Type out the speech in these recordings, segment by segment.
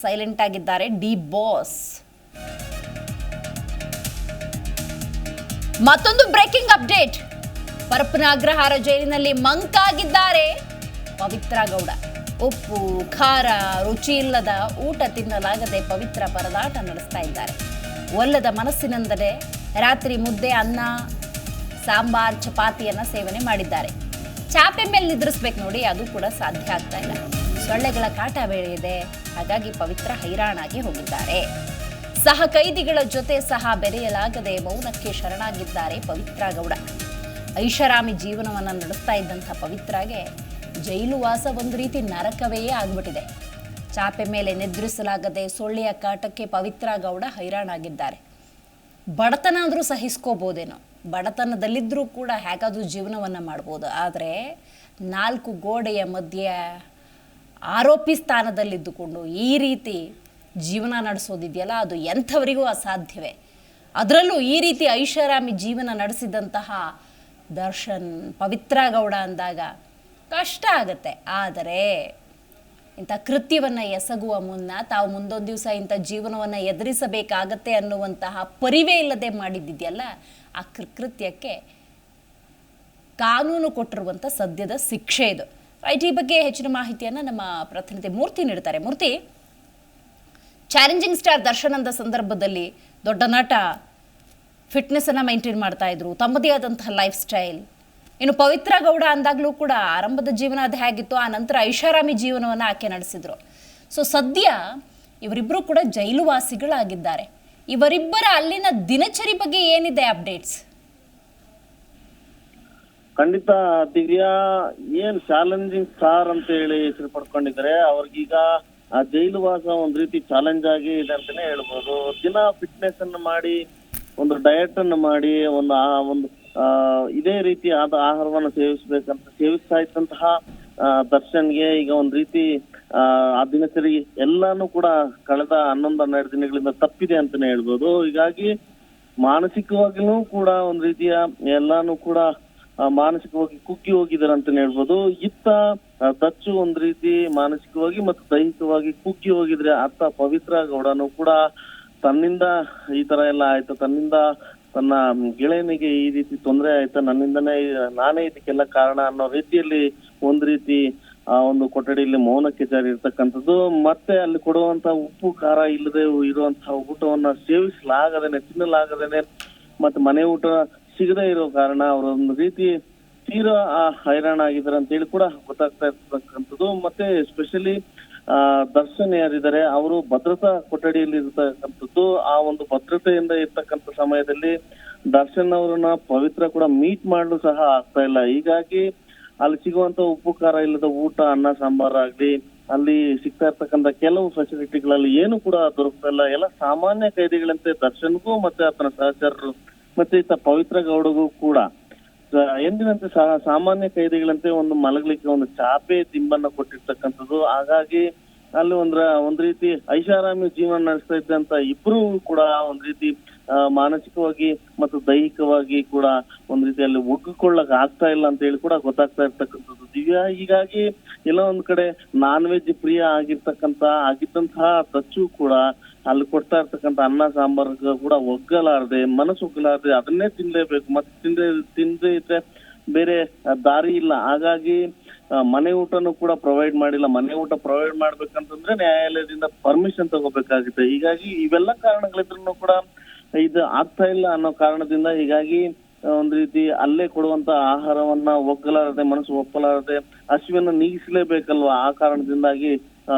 Silent ಆಗಿದ್ದಾರೆ D boss. ಮತ್ತೊಂದು breaking update. Parappana Agrahara ಜೈಲಿನಲ್ಲಿ ಮಂಕಾಗಿದ್ದಾರೆ ಪವಿತ್ರ ಗೌಡ. ಉಪ್ಪು ಖಾರ ರುಚಿ ಇಲ್ಲದ ಊಟ ತಿನ್ನಲಾಗದೆ ಪವಿತ್ರ ಪರದಾಟ ನಡೆಸ್ತಾ ಇದ್ದಾರೆ. ಒಲ್ಲದ ಮನಸ್ಸಿನಿಂದಲೇ ರಾತ್ರಿ ಮುದ್ದೆ ಅನ್ನ ಸಾಂಬಾರ್ ಚಪಾತಿಯನ್ನ ಸೇವನೆ ಮಾಡಿದ್ದಾರೆ. ಚಾಪೆ ಮೇಲೆ ನಿದ್ರಿಸ್ಬೇಕು ನೋಡಿ, ಅದು ಕೂಡ ಸಾಧ್ಯ ಆಗ್ತಾ ಇಲ್ಲ. ಸೊಳ್ಳೆಗಳ ಕಾಟ ಬೇರೆ ಇದೆ, ಹಾಗಾಗಿ ಪವಿತ್ರ ಹೈರಾಣಾಗಿ ಹೋಗಿದ್ದಾರೆ. ಸಹ ಕೈದಿಗಳ ಜೊತೆ ಸಹ ಬೆರೆಯಲಾಗದೆ ಮೌನಕ್ಕೆ ಶರಣಾಗಿದ್ದಾರೆ ಪವಿತ್ರ ಗೌಡ. ಐಷಾರಾಮಿ ಜೀವನವನ್ನ ನಡೆಸ್ತಾ ಇದ್ದಂಥ ಪವಿತ್ರಾಗೆ ಜೈಲು ವಾಸ ಒಂದು ರೀತಿ ನರಕವೇ ಆಗ್ಬಿಟ್ಟಿದೆ. ಚಾಪೆ ಮೇಲೆ ನಿದ್ರಿಸಲಾಗದೆ ಸೊಳ್ಳೆಯ ಕಾಟಕ್ಕೆ ಪವಿತ್ರ ಗೌಡ ಹೈರಾಣಾಗಿದ್ದಾರೆ. ಬಡತನ ಅಂದ್ರೂ ಸಹಿಸ್ಕೋಬೋದೇನೋ, ಬಡತನದಲ್ಲಿದ್ದರೂ ಕೂಡ ಹೇಗಾದ್ರೂ ಜೀವನವನ್ನು ಮಾಡ್ಬೋದು. ಆದರೆ 4 ಗೋಡೆಯ ಮಧ್ಯೆ ಆರೋಪಿ ಸ್ಥಾನದಲ್ಲಿದ್ದುಕೊಂಡು ಈ ರೀತಿ ಜೀವನ ನಡೆಸೋದಿದೆಯಲ್ಲ, ಅದು ಎಂಥವರಿಗೂ ಅಸಾಧ್ಯವೇ. ಅದರಲ್ಲೂ ಈ ರೀತಿ ಐಷಾರಾಮಿ ಜೀವನ ನಡೆಸಿದಂತಹ ದರ್ಶನ್ ಪವಿತ್ರ ಗೌಡ ಅಂದಾಗ ಕಷ್ಟ ಆಗತ್ತೆ. ಆದರೆ ಇಂಥ ಕೃತ್ಯವನ್ನು ಎಸಗುವ ಮುನ್ನ ತಾವು ಮುಂದೊಂದು ದಿವಸ ಇಂಥ ಜೀವನವನ್ನು ಎದುರಿಸಬೇಕಾಗತ್ತೆ ಅನ್ನುವಂತಹ ಪರಿವೇ ಇಲ್ಲದೆ ಮಾಡಿದ್ದಿದೆಯಲ್ಲ, ಆ ಕೃತ್ಯಕ್ಕೆ ಕಾನೂನು ಕೊಟ್ಟಿರುವಂಥ ಸದ್ಯದ ಶಿಕ್ಷೆ ಇದು. ರೈಟ್, ಈ ಬಗ್ಗೆ ಹೆಚ್ಚಿನ ಮಾಹಿತಿಯನ್ನು ನಮ್ಮ ಪ್ರತಿನಿಧಿ ಮೂರ್ತಿ ನೀಡ್ತಾರೆ. ಮೂರ್ತಿ, ಚಾಲೆಂಜಿಂಗ್ ಸ್ಟಾರ್ ದರ್ಶನ್ ಅಂದ ಸಂದರ್ಭದಲ್ಲಿ ದೊಡ್ಡ ನಟ, ಫಿಟ್ನೆಸ್ಸನ್ನು ಮೈಂಟೈನ್ ಮಾಡ್ತಾ ಇದ್ರು, ತಮ್ಮದೇ ಆದಂತಹ ಲೈಫ್ ಸ್ಟೈಲ್. ಇನ್ನು ಪವಿತ್ರ ಗೌಡ ಅಂದಾಗಲೂ ಕೂಡ ಆರಂಭದ ಜೀವನ ಅದು ಹೇಗಿತ್ತು, ಆ ನಂತರ ಐಷಾರಾಮಿ ಜೀವನವನ್ನು ಆಕೆ ನಡೆಸಿದ್ರು. ಸೊ ಸದ್ಯ ಇವರಿಬ್ಬರು ಕೂಡ ಜೈಲು ವಾಸಿಗಳಾಗಿದ್ದಾರೆ. ಇವರಿಬ್ಬರ ಅಲ್ಲಿನ ದಿನಚರಿ ಬಗ್ಗೆ ಏನಿದೆ ಅಪ್ಡೇಟ್ಸ್? ಖಂಡಿತ ದಿವ್ಯಾ, ಏನ್ ಚಾಲೆಂಜಿಂಗ್ ಸ್ಟಾರ್ ಅಂತ ಹೇಳಿ ಹೆಸರು ಪಡ್ಕೊಂಡಿದ್ದಾರೆ. ಅವ್ರಿಗೀಗ ಆ ಜೈಲು ವಾಸ ಒಂದ್ ರೀತಿ ಚಾಲೆಂಜ್ ಆಗಿ ಇದೆ ಅಂತಾನೆ ಹೇಳ್ಬೋದು. ದಿನ ಫಿಟ್ನೆಸ್ ಅನ್ನು ಮಾಡಿ, ಒಂದು ಡಯಟ್ ಅನ್ನು ಮಾಡಿ, ಒಂದು ಇದೇ ರೀತಿ ಆದ ಆಹಾರವನ್ನು ಸೇವಿಸ್ತಾ ಇದ್ದಂತಹ ದರ್ಶನ್ಗೆ ಈಗ ಒಂದ್ ರೀತಿ ಆ ದಿನಚರಿ ಎಲ್ಲಾನು ಕೂಡ ಕಳೆದ 11-12 ದಿನಗಳಿಂದ ತಪ್ಪಿದೆ ಅಂತಾನೆ ಹೇಳ್ಬೋದು. ಹೀಗಾಗಿ ಮಾನಸಿಕವಾಗಿನೂ ಕೂಡ ಒಂದ್ ರೀತಿಯ ಎಲ್ಲಾನು ಕೂಡ ಮಾನಸಿಕವಾಗಿ ಕುಗ್ಗಿ ಹೋಗಿದ್ದಾರೆ ಅಂತಾನೆ ಹೇಳ್ಬೋದು. ಇತ್ತ ದಚ್ಚು ಒಂದ್ ರೀತಿ ಮಾನಸಿಕವಾಗಿ ಮತ್ತು ದೈಹಿಕವಾಗಿ ಕುಗ್ಗಿ ಹೋಗಿದ್ರೆ, ಅತ್ತ ಪವಿತ್ರ ಗೌಡನು ಕೂಡ ತನ್ನಿಂದ ಈ ತರ ಎಲ್ಲ ಆಯ್ತು, ತನ್ನಿಂದ ತನ್ನ ಗೆಳೆಯನಿಗೆ ಈ ರೀತಿ ತೊಂದರೆ ಆಯ್ತಾ, ನಾನೇ ಇದಕ್ಕೆಲ್ಲ ಕಾರಣ ಅನ್ನೋ ರೀತಿಯಲ್ಲಿ ಒಂದ್ ರೀತಿ ಆ ಒಂದು ಕೊಠಡಿಯಲ್ಲಿ ಮೌನಕ್ಕೆ ಜಾರಿ ಇರ್ತಕ್ಕಂಥದ್ದು. ಮತ್ತೆ ಅಲ್ಲಿ ಕೊಡುವಂತ ಉಪ್ಪು ಖಾರ ಇಲ್ಲದೆ ಇರುವಂತಹ ಊಟವನ್ನ ಸೇವಿಸಲಾಗದೇನೆ, ತಿನ್ನಲಾಗದೇನೆ, ಮತ್ತೆ ಮನೆ ಊಟ ಸಿಗದೆ ಇರೋ ಕಾರಣ ಅವರೊಂದು ರೀತಿ ತೀರಾ ಹೈರಾಣ ಆಗಿದ್ದಾರೆ ಅಂತ ಹೇಳಿ ಕೂಡ ಗೊತ್ತಾಗ್ತಾ ಇರ್ತಕ್ಕಂಥದ್ದು. ಮತ್ತೆ ಎಸ್ಪೆಷಲಿ ದರ್ಶನ್ ಯಾರಿದ್ದಾರೆ ಅವರು ಭದ್ರತಾ ಕೊಠಡಿಯಲ್ಲಿ ಇರ್ತಕ್ಕಂಥದ್ದು. ಆ ಒಂದು ಭದ್ರತೆಯಿಂದ ಇರ್ತಕ್ಕಂಥ ಸಮಯದಲ್ಲಿ ದರ್ಶನ್ ಅವರನ್ನ ಪವಿತ್ರ ಕೂಡ ಮೀಟ್ ಮಾಡಲು ಸಹ ಆಗ್ತಾ ಇಲ್ಲ. ಹೀಗಾಗಿ ಅಲ್ಲಿ ಸಿಗುವಂತ ಉಪ್ಪು ಖಾರ ಇಲ್ಲದ ಊಟ, ಅನ್ನ ಸಾಂಬಾರ್ ಆಗ್ಲಿ, ಅಲ್ಲಿ ಸಿಗ್ತಾ ಇರ್ತಕ್ಕಂಥ ಕೆಲವು ಫೆಸಿಲಿಟಿಗಳಲ್ಲಿ ಏನು ಕೂಡ ದೊರಕ್ತಾ ಇಲ್ಲ. ಎಲ್ಲ ಸಾಮಾನ್ಯ ಕೈದಿಗಳಂತೆ ದರ್ಶನ್ಗೂ ಮತ್ತೆ ಆತನ ಸಹಚರರು ಮತ್ತೆ ಈತ ಪವಿತ್ರ ಗೌಡಗೂ ಕೂಡ ಎಂದಿನಂತೆ ಸಾಮಾನ್ಯ ಕೈದಿಗಳಂತೆ ಒಂದು ಮಲಗಲಿಕ್ಕೆ ಒಂದು ಚಾಪೆ ದಿಂಬನ್ನ ಕೊಟ್ಟಿರ್ತಕ್ಕಂಥದ್ದು. ಹಾಗಾಗಿ ಅಲ್ಲಿ ಒಂದ್ ರೀತಿ ಐಷಾರಾಮಿ ಜೀವನ ನಡೆಸ್ತಾ ಇದ್ದಂತ ಇಬ್ರು ಕೂಡ ಒಂದ್ ರೀತಿ ಮಾನಸಿಕವಾಗಿ ಮತ್ತು ದೈಹಿಕವಾಗಿ ಕೂಡ ಒಂದ್ ರೀತಿಯಲ್ಲಿ ಒಗ್ಗಿಕೊಳ್ಳಕ್ ಆಗ್ತಾ ಇಲ್ಲ ಅಂತ ಹೇಳಿ ಕೂಡ ಗೊತ್ತಾಗ್ತಾ ಇರ್ತಕ್ಕಂಥದ್ದು ದಿವ್ಯಾ. ಹೀಗಾಗಿ ಎಲ್ಲ ಒಂದ್ ಕಡೆ ನಾನ್ ವೆಜ್ ಪ್ರಿಯ ಆಗಿದ್ದಂತಹ ದಚ್ಚು ಕೂಡ ಅಲ್ಲಿ ಕೊಡ್ತಾ ಇರ್ತಕ್ಕಂಥ ಅನ್ನ ಸಾಂಬಾರ್ ಕೂಡ ಮನಸ್ಸು ಒಗ್ಗಲಾರದೆ ಅದನ್ನೇ ತಿನ್ಲೇಬೇಕು, ಮತ್ತೆ ತಿಂದೇ ಇದ್ರೆ ಬೇರೆ ದಾರಿ ಇಲ್ಲ. ಹಾಗಾಗಿ ಮನೆ ಊಟನೂ ಕೂಡ ಪ್ರೊವೈಡ್ ಮಾಡಿಲ್ಲ. ಮನೆ ಊಟ ಪ್ರೊವೈಡ್ ಮಾಡ್ಬೇಕಂತಂದ್ರೆ ನ್ಯಾಯಾಲಯದಿಂದ ಪರ್ಮಿಷನ್ ತಗೋಬೇಕಾಗುತ್ತೆ. ಹೀಗಾಗಿ ಇವೆಲ್ಲ ಕಾರಣಗಳಿದ್ರು ಕೂಡ ಇದು ಆಗ್ತಾ ಇಲ್ಲ ಅನ್ನೋ ಕಾರಣದಿಂದ ಹೀಗಾಗಿ ಒಂದ್ ರೀತಿ ಅಲ್ಲೇ ಕೊಡುವಂತ ಆಹಾರವನ್ನ ಮನಸ್ಸು ಒಪ್ಪಲಾರದೆ ಹಸಿವನ್ನು ನೀಗಿಸಲೇಬೇಕಲ್ವಾ, ಆ ಕಾರಣದಿಂದಾಗಿ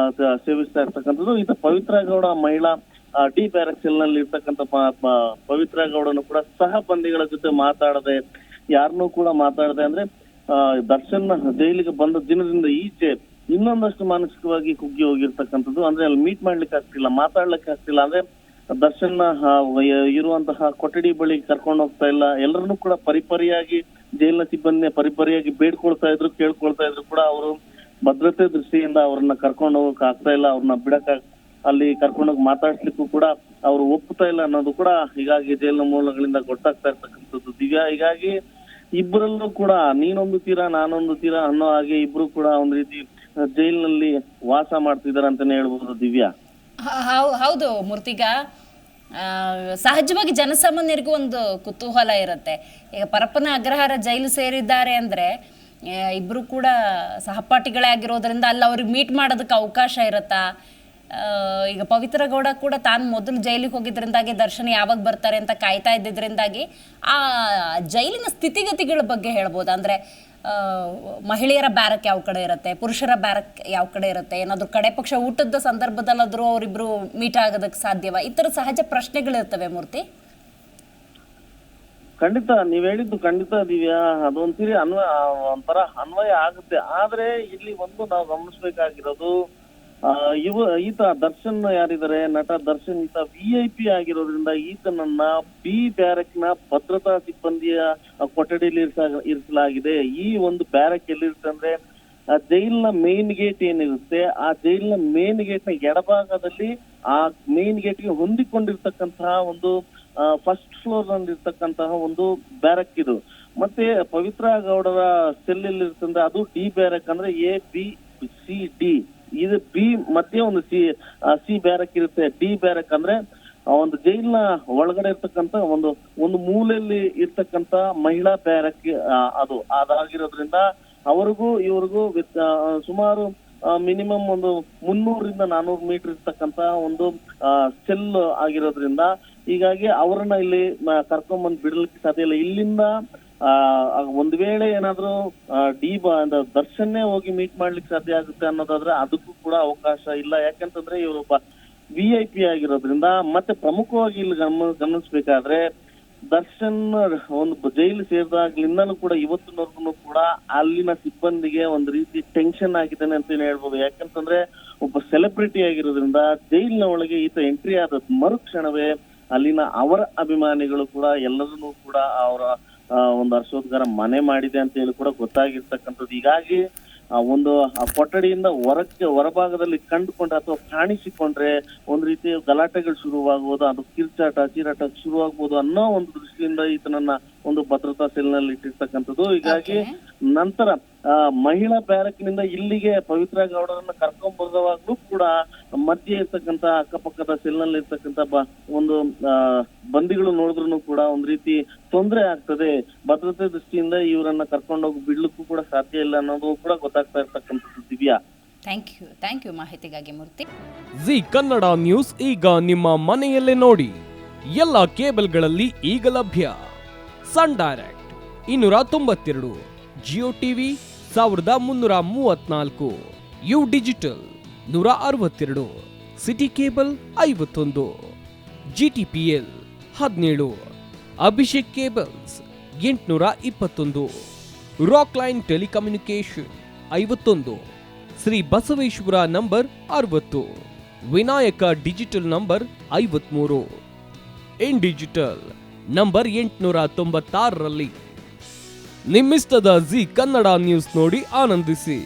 ಸೇವಿಸ್ತಾ ಇರ್ತಕ್ಕಂಥದ್ದು. ಇದು ಪವಿತ್ರ ಗೌಡ ಮಹಿಳಾ ಡಿ ಬ್ಯಾರಕ್ ಸೆಲ್ ನಲ್ಲಿ ಇರ್ತಕ್ಕಂಥ ಪವಿತ್ರ ಗೌಡನು ಕೂಡ ಸಹ ಬಂದಿಗಳ ಜೊತೆ ಮಾತಾಡದೆ, ಯಾರನ್ನೂ ಕೂಡ ಮಾತಾಡದೆ, ಅಂದ್ರೆ ದರ್ಶನ್ ಜೈಲಿಗೆ ಬಂದ ದಿನದಿಂದ ಈಚೆ ಇನ್ನೊಂದಷ್ಟು ಮಾನಸಿಕವಾಗಿ ಕುಗ್ಗಿ ಹೋಗಿರ್ತಕ್ಕಂಥದ್ದು. ಅಂದ್ರೆ ಅಲ್ಲಿ ಮೀಟ್ ಮಾಡ್ಲಿಕ್ಕೆ ಆಗ್ತಿಲ್ಲ, ಮಾತಾಡ್ಲಿಕ್ಕೆ ಆಗ್ತಿಲ್ಲ. ಅಂದ್ರೆ ದರ್ಶನ್ ಇರುವಂತಹ ಕೊಠಡಿ ಬಳಿ ಕರ್ಕೊಂಡು ಹೋಗ್ತಾ ಇಲ್ಲ. ಎಲ್ಲರನ್ನೂ ಕೂಡ ಪರಿಪರಿಯಾಗಿ ಜೈಲಿನ ಸಿಬ್ಬಂದಿ ಪರಿಪರಿಯಾಗಿ ಕೇಳ್ಕೊಳ್ತಾ ಇದ್ರು ಕೂಡ ಅವರು ಭದ್ರತೆ ದೃಷ್ಟಿಯಿಂದ ಅವ್ರನ್ನ ಕರ್ಕೊಂಡು ಹೋಗಕ್ ಆಗ್ತಾ ಇಲ್ಲ. ಅವ್ರನ್ನ ಅಲ್ಲಿ ಕರ್ಕೊಂಡೋಗಿ ಮಾತಾಡ್ಸ್ಲಿಕ್ಕೂ ಕೂಡ ಅವ್ರು ಒಪ್ಪುತ್ತಾ ಇಲ್ಲ ಅನ್ನೋದು ಕೂಡ ಹೀಗಾಗಿ ಜೈಲಿನ ಮೂಲಗಳಿಂದ ಗೊತ್ತಾಗ್ತಾ ಇರ್ತಕ್ಕಂಥದ್ದು ದಿವ್ಯಾ. ಹೀಗಾಗಿ ಇಬ್ಬರಲ್ಲೂ ಕೂಡ ನೀನೊಂದು ತೀರಾ ನಾನೊಂದು ತೀರಾ ಅನ್ನೋ ಹಾಗೆ ಇಬ್ರು ಕೂಡ ಒಂದ್ ರೀತಿ ಜೈಲಿನಲ್ಲಿ ವಾಸ ಮಾಡ್ತಿದಾರೆ ಅಂತಾನೆ ಹೇಳ್ಬೋದು ದಿವ್ಯಾ. ಹೌದು ಮೂರ್ತಿಗ, ಸಹಜವಾಗಿ ಜನಸಾಮಾನ್ಯರಿಗೂ ಒಂದು ಕುತೂಹಲ ಇರುತ್ತೆ. ಈಗ ಪರಪ್ಪನ ಅಗ್ರಹಾರ ಜೈಲು ಸೇರಿದ್ದಾರೆ ಅಂದರೆ ಇಬ್ಬರು ಕೂಡ ಸಹಪಾಠಿಗಳೇ ಆಗಿರೋದ್ರಿಂದ ಅಲ್ಲಿ ಅವ್ರಿಗೆ ಮೀಟ್ ಮಾಡೋದಕ್ಕೆ ಅವಕಾಶ ಇರುತ್ತಾ? ಈಗ ಪವಿತ್ರ ಗೌಡ ಕೂಡ ತಾನು ಮೊದಲು ಜೈಲಿಗೆ ಹೋಗಿದ್ರಿಂದಾಗಿ ದರ್ಶನ್ ಯಾವಾಗ ಬರ್ತಾರೆ ಅಂತ ಕಾಯ್ತಾ ಇದ್ದಿದ್ರಿಂದಾಗಿ ಆ ಜೈಲಿನ ಸ್ಥಿತಿಗತಿಗಳ ಬಗ್ಗೆ ಹೇಳ್ಬೋದು. ಅಂದರೆ ಮಹಿಳೆಯರ ಬ್ಯಾರಕ್ ಯಾವ ಕಡೆ ಇರುತ್ತೆ, ಪುರುಷರ ಬ್ಯಾರಕ್ ಯಾವ ಕಡೆ ಇರುತ್ತೆ, ಏನಾದರೂ ಕಡೆ ಪಕ್ಷ ಊಟದ ಸಂದರ್ಭದಲ್ಲಾದರೂ ಅವರಿಬ್ರು ಮೀಟ್ ಆಗೋದಕ್ಕೆ ಸಾಧ್ಯವಾ? ಈ ಥರ ಸಹಜ ಪ್ರಶ್ನೆಗಳಿರ್ತವೆ ಮೂರ್ತಿ. ಖಂಡಿತ ನೀವ್ ಹೇಳಿದ್ದು ಖಂಡಿತ ದಿವ್ಯಾ, ಅದೊಂದ್ಸರಿ ಒಂಥರ ಅನ್ವಯ ಆಗುತ್ತೆ. ಆದ್ರೆ ಇಲ್ಲಿ ಒಂದು ನಾವು ಗಮನಿಸ್ಬೇಕಾಗಿರೋದು, ಈತ ದರ್ಶನ್ ಯಾರಿದ್ದಾರೆ, ನಟ ದರ್ಶನ್, ಈತ VIP ಆಗಿರೋದ್ರಿಂದ ಈತನನ್ನ ಬಿ ಬ್ಯಾರಕ್ ನ ಭದ್ರತಾ ಸಿಬ್ಬಂದಿಯ ಕೊಠಡಿಯಲ್ಲಿ ಇರಿಸಲಾಗಿದೆ. ಈ ಒಂದು ಬ್ಯಾರಕ್ ಎಲ್ಲಿರುತ್ತೆ ಅಂದ್ರೆ ಜೈಲಿನ ಮೇನ್ ಗೇಟ್ ಏನಿರುತ್ತೆ, ಆ ಜೈಲಿನ ಮೇನ್ ಗೇಟ್ ನ ಎಡಭಾಗದಲ್ಲಿ ಆ ಮೇನ್ ಗೇಟ್ ಗೆ ಹೊಂದಿಕೊಂಡಿರ್ತಕ್ಕಂತಹ ಒಂದು ಫಸ್ಟ್ ಫ್ಲೋರ್ ನಲ್ಲಿ ಇರ್ತಕ್ಕಂತಹ ಒಂದು ಬ್ಯಾರಕ್ ಇದು. ಮತ್ತೆ ಪವಿತ್ರ ಗೌಡರ ಸೆಲ್ ಇರ್ತಂದ್ರೆ ಅದು ಡಿ ಬ್ಯಾರಕ್, ಅಂದ್ರೆ ABCD. ಇದು ಬಿ ಮಧ್ಯೆ ಒಂದು ಸಿ ಬ್ಯಾರಕ್ ಇರುತ್ತೆ. ಡಿ ಬ್ಯಾರಕ್ ಅಂದ್ರೆ ಒಂದು ಜೈಲಿನ ಒಳಗಡೆ ಇರ್ತಕ್ಕಂತ ಒಂದು ಮೂಲೆಯಲ್ಲಿ ಇರ್ತಕ್ಕಂತ ಮಹಿಳಾ ಬ್ಯಾರಕ್ ಅದಾಗಿರೋದ್ರಿಂದ ಅವ್ರಿಗೂ ಇವ್ರಿಗೂ ಸುಮಾರು ಮಿನಿಮಮ್ ಒಂದು 300ರಿಂದ 400 ಮೀಟರ್ ಇರ್ತಕ್ಕಂತ ಒಂದು ಸೆಲ್ ಆಗಿರೋದ್ರಿಂದ ಹೀಗಾಗಿ ಅವರನ್ನ ಇಲ್ಲಿ ಕರ್ಕೊಂಡ್ಬಂದು ಬಿಡಲಿಕ್ಕೆ ಸಾಧ್ಯ ಇಲ್ಲ. ಇಲ್ಲಿಂದ ಒಂದ್ ವೇಳೆ ಏನಾದ್ರು ದರ್ಶನ್ನೇ ಹೋಗಿ ಮೀಟ್ ಮಾಡ್ಲಿಕ್ಕೆ ಸಾಧ್ಯ ಆಗುತ್ತೆ ಅನ್ನೋದಾದ್ರೆ ಅದಕ್ಕೂ ಕೂಡ ಅವಕಾಶ ಇಲ್ಲ. ಯಾಕಂತಂದ್ರೆ ಇವರೊಬ್ಬ VIP ಆಗಿರೋದ್ರಿಂದ. ಮತ್ತೆ ಪ್ರಮುಖವಾಗಿ ಇಲ್ಲಿ ಗಮನಿಸ್ಬೇಕಾದ್ರೆ ದರ್ಶನ್ ಒಂದು ಜೈಲು ಸೇರಿದಾಗ್ಲಿಂದನೂ ಕೂಡ ಇವತ್ತಿನವರೆಗೂ ಕೂಡ ಅಲ್ಲಿನ ಸಿಬ್ಬಂದಿಗೆ ಒಂದು ರೀತಿ ಟೆನ್ಷನ್ ಆಗಿದ್ದಾನೆ ಅಂತ ಹೇಳ್ಬೋದು. ಯಾಕಂತಂದ್ರೆ ಒಬ್ಬ ಸೆಲೆಬ್ರಿಟಿ ಆಗಿರೋದ್ರಿಂದ ಜೈಲಿನ ಒಳಗೆ ಈತ ಎಂಟ್ರಿ ಆದ ಮರುಕ್ಷಣವೇ ಅಲ್ಲಿನ ಅವರ ಅಭಿಮಾನಿಗಳು ಕೂಡ ಎಲ್ಲರನ್ನೂ ಕೂಡ ಅವರ ಒಂದು ಹರ್ಷೋದ್ಗಾರ ಮನೆ ಮಾಡಿದೆ ಅಂತ ಹೇಳಿ ಕೂಡ ಗೊತ್ತಾಗಿರ್ತಕ್ಕಂಥದ್ದು. ಹೀಗಾಗಿ ಒಂದು ಕೊಠಡಿಯಿಂದ ಹೊರಭಾಗದಲ್ಲಿ ಕಂಡುಕೊಂಡ್ರೆ ಅಥವಾ ಕಾಣಿಸಿಕೊಂಡ್ರೆ ಒಂದ್ ರೀತಿ ಗಲಾಟೆಗಳು ಶುರುವಾಗ್ಬೋದು, ಅದು ಚೀರಾಟ ಶುರುವಾಗ್ಬೋದು ಅನ್ನೋ ಒಂದು ದೃಷ್ಟಿಯಿಂದ ಈತನನ್ನ ಒಂದು ಭದ್ರತಾ ಸೆಲ್ ನಲ್ಲಿ ಇಟ್ಟಿರ್ತಕ್ಕಂಥದ್ದು. ಹೀಗಾಗಿ ನಂತರ ಮಹಿಳಾ ಬ್ಯಾರಕ್ನಿಂದ ಇಲ್ಲಿಗೆ ಪವಿತ್ರ ಗೌಡರನ್ನ ಕರ್ಕೊಂಡ್ ಬರುವಾಗ್ಲೂ ಕೂಡ ಮಧ್ಯೆ ಇರ್ತಕ್ಕಂತ ಅಕ್ಕಪಕ್ಕದ ಸೆಲ್ ನಲ್ಲಿ ಇರ್ತಕ್ಕಂತ ಒಂದು ಬಂದಿಗಳು ನೋಡಿದ್ರು ಕೂಡ ಒಂದ್ ರೀತಿ ತೊಂದರೆ ಆಗ್ತದೆ. ಭದ್ರತೆ ದೃಷ್ಟಿಯಿಂದ ಇವರನ್ನ ಕರ್ಕೊಂಡೋಗಿ ಬಿಡ್ಲಿಕ್ಕೂ ಕೂಡ ಸಾಧ್ಯ ಇಲ್ಲ ಅನ್ನೋದು ಕೂಡ ಗೊತ್ತಾಗ್ತಾ ಇರ್ತಕ್ಕಂಥದ್ದು. ದಿವ್ಯಾ, ಥ್ಯಾಂಕ್ ಯು ಮಾಹಿತಿಗಾಗಿ ಮೂರ್ತಿ. ಜಿ ಕನ್ನಡ ನ್ಯೂಸ್ ಈಗ ನಿಮ್ಮ ಮನೆಯಲ್ಲೇ ನೋಡಿ. ಎಲ್ಲ ಕೇಬಲ್ಗಳಲ್ಲಿ ಈಗ ಲಭ್ಯ. Sun Direct 292, Jio TV 1334, U digital 162, city cable 51, GTPL 17, Abhishek cables 821, Rockline telecommunication 51, Shri Basaveshwara number 60, Vinayaka digital number 53, in digital number 896ರಲ್ಲಿ. ನಿಮ್ಮಿಸ್ತದ ಜಿ ಕನ್ನಡ ನ್ಯೂಸ್ ನೋಡಿ ಆನಂದಿಸಿ.